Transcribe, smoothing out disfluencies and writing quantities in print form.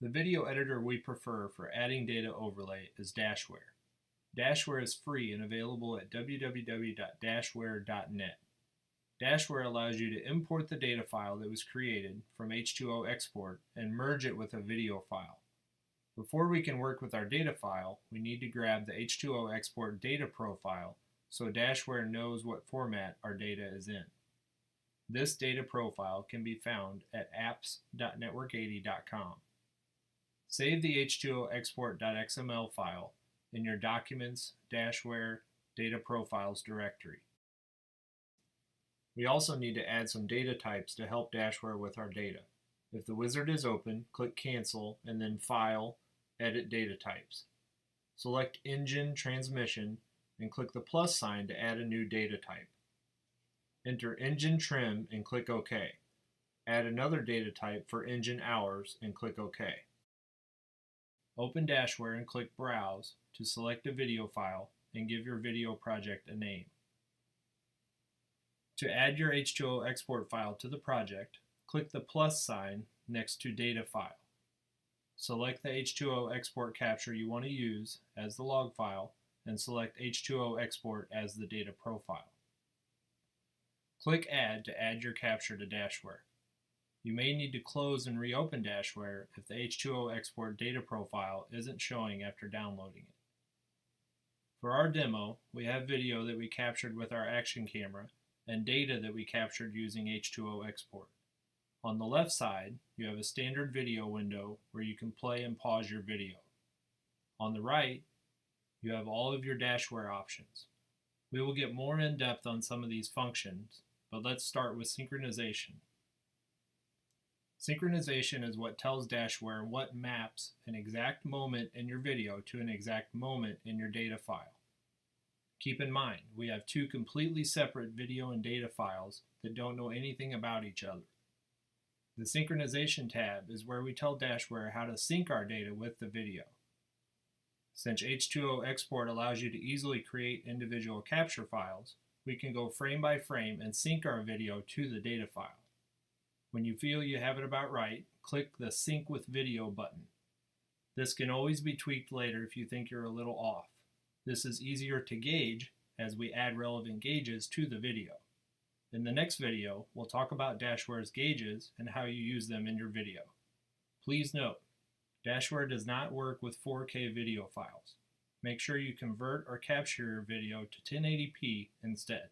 The video editor we prefer for adding data overlay is DashWare. DashWare is free and available at www.dashware.net. DashWare allows you to import the data file that was created from H2O Export and merge it with a video file. Before we can work with our data file, we need to grab the H2O Export data profile so DashWare knows what format our data is in. This data profile can be found at apps.network80.com. Save the H2O Export.xml file in your Documents, DashWare, Data Profiles directory. We also need to add some data types to help DashWare with our data. If the wizard is open, click Cancel and then File, Edit Data Types. Select Engine Transmission and click the plus sign to add a new data type. Enter Engine Trim and click OK. Add another data type for Engine Hours and click OK. Open DashWare and click Browse to select a video file and give your video project a name. To add your H2O export file to the project, click the plus sign next to Data File. Select the H2O export capture you want to use as the log file and select H2O export as the data profile. Click Add to add your capture to DashWare. You may need to close and reopen DashWare if the H2O export data profile isn't showing after downloading it. For our demo, we have video that we captured with our action camera and data that we captured using H2O export. On the left side, you have a standard video window where you can play and pause your video. On the right, you have all of your DashWare options. We will get more in depth on some of these functions, but let's start with synchronization. Synchronization is what tells DashWare what maps an exact moment in your video to an exact moment in your data file. Keep in mind, we have two completely separate video and data files that don't know anything about each other. The Synchronization tab is where we tell DashWare how to sync our data with the video. Since H2O Export allows you to easily create individual capture files, we can go frame by frame and sync our video to the data file. When you feel you have it about right, click the Sync with Video button. This can always be tweaked later if you think you're a little off. This is easier to gauge as we add relevant gauges to the video. In the next video, we'll talk about DashWare's gauges and how you use them in your video. Please note, DashWare does not work with 4K video files. Make sure you convert or capture your video to 1080p instead.